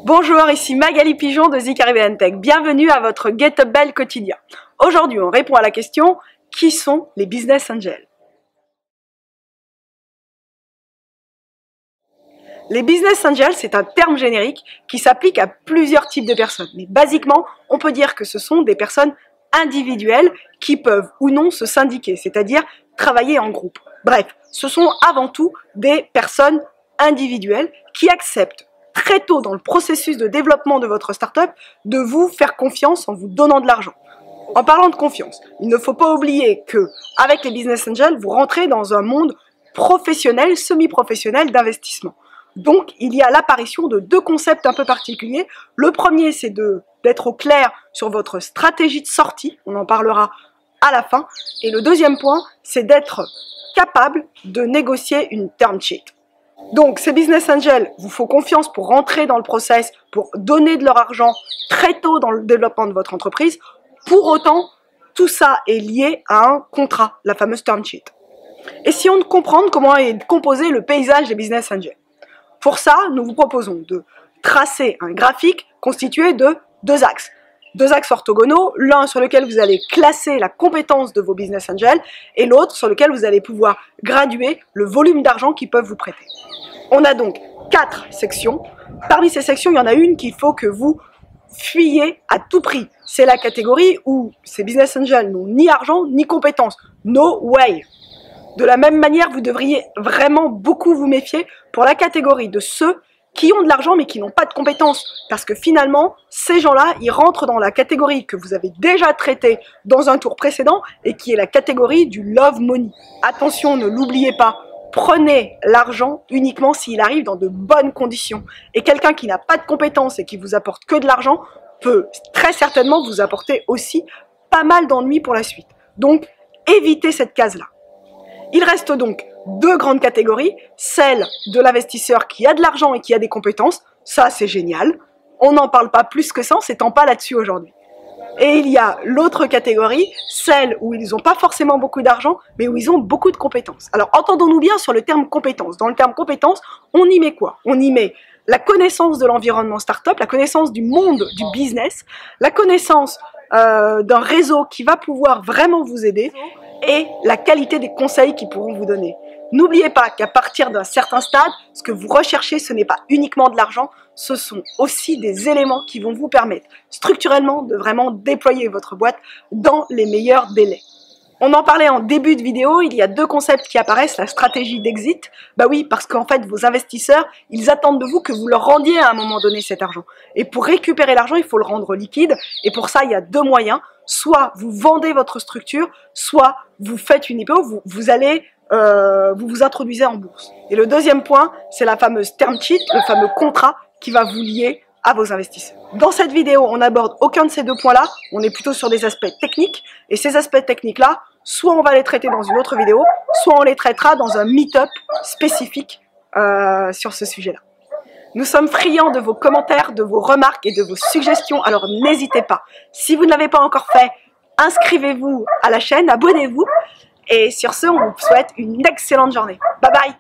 Bonjour, ici Magali Pigeon de The Caribbean Tech. Bienvenue à votre Get Up Bell quotidien. Aujourd'hui, on répond à la question « Qui sont les Business Angels ?» Les Business Angels, c'est un terme générique qui s'applique à plusieurs types de personnes. Mais basiquement, on peut dire que ce sont des personnes individuelles qui peuvent ou non se syndiquer, c'est-à-dire travailler en groupe. Bref, ce sont avant tout des personnes individuelles qui acceptent très tôt dans le processus de développement de votre startup de vous faire confiance en vous donnant de l'argent. En parlant de confiance, il ne faut pas oublier que avec les Business Angels, vous rentrez dans un monde professionnel, semi-professionnel d'investissement. Donc, il y a l'apparition de deux concepts un peu particuliers. Le premier, c'est d'être au clair sur votre stratégie de sortie. On en parlera à la fin. Et le deuxième point, c'est d'être capable de négocier une term sheet. Donc, ces Business Angels vous font confiance pour rentrer dans le process, pour donner de leur argent très tôt dans le développement de votre entreprise. Pour autant, tout ça est lié à un contrat, la fameuse term sheet. Essayons de comprendre comment est composé le paysage des Business Angels. Pour ça, nous vous proposons de tracer un graphique constitué de deux axes. Deux axes orthogonaux, l'un sur lequel vous allez classer la compétence de vos Business Angels et l'autre sur lequel vous allez pouvoir graduer le volume d'argent qu'ils peuvent vous prêter. On a donc 4 sections. Parmi ces sections, il y en a une qu'il faut que vous fuyiez à tout prix. C'est la catégorie où ces Business Angels n'ont ni argent ni compétences. No way! De la même manière, vous devriez vraiment beaucoup vous méfier pour la catégorie de ceux qui ont de l'argent mais qui n'ont pas de compétences. Parce que finalement, ces gens-là, ils rentrent dans la catégorie que vous avez déjà traitée dans un tour précédent et qui est la catégorie du love money. Attention, ne l'oubliez pas, prenez l'argent uniquement s'il arrive dans de bonnes conditions. Et quelqu'un qui n'a pas de compétences et qui vous apporte que de l'argent peut très certainement vous apporter aussi pas mal d'ennuis pour la suite. Donc, évitez cette case-là. Il reste donc deux grandes catégories, celle de l'investisseur qui a de l'argent et qui a des compétences, ça c'est génial, on n'en parle pas plus que ça, on ne s'étend pas là-dessus aujourd'hui. Et il y a l'autre catégorie, celle où ils n'ont pas forcément beaucoup d'argent, mais où ils ont beaucoup de compétences. Alors entendons-nous bien sur le terme compétences. Dans le terme compétences, on y met quoi? On y met la connaissance de l'environnement startup, la connaissance du monde du business, la connaissance d'un réseau qui va pouvoir vraiment vous aider, et la qualité des conseils qu'ils pourront vous donner. N'oubliez pas qu'à partir d'un certain stade, ce que vous recherchez, ce n'est pas uniquement de l'argent, ce sont aussi des éléments qui vont vous permettre structurellement de vraiment déployer votre boîte dans les meilleurs délais. On en parlait en début de vidéo, il y a deux concepts qui apparaissent, la stratégie d'exit. Bah oui, parce qu'en fait, vos investisseurs, ils attendent de vous que vous leur rendiez à un moment donné cet argent. Et pour récupérer l'argent, il faut le rendre liquide. Et pour ça, il y a deux moyens. Soit vous vendez votre structure, soit vous faites une IPO, vous vous introduisez en bourse. Et le deuxième point, c'est la fameuse term sheet, le fameux contrat qui va vous lier à vos investisseurs. Dans cette vidéo, on n'aborde aucun de ces deux points-là, on est plutôt sur des aspects techniques, et ces aspects techniques-là, soit on va les traiter dans une autre vidéo, soit on les traitera dans un meet-up spécifique sur ce sujet-là. Nous sommes friands de vos commentaires, de vos remarques et de vos suggestions, alors n'hésitez pas. Si vous ne l'avez pas encore fait, inscrivez-vous à la chaîne, abonnez-vous, et sur ce, on vous souhaite une excellente journée. Bye bye!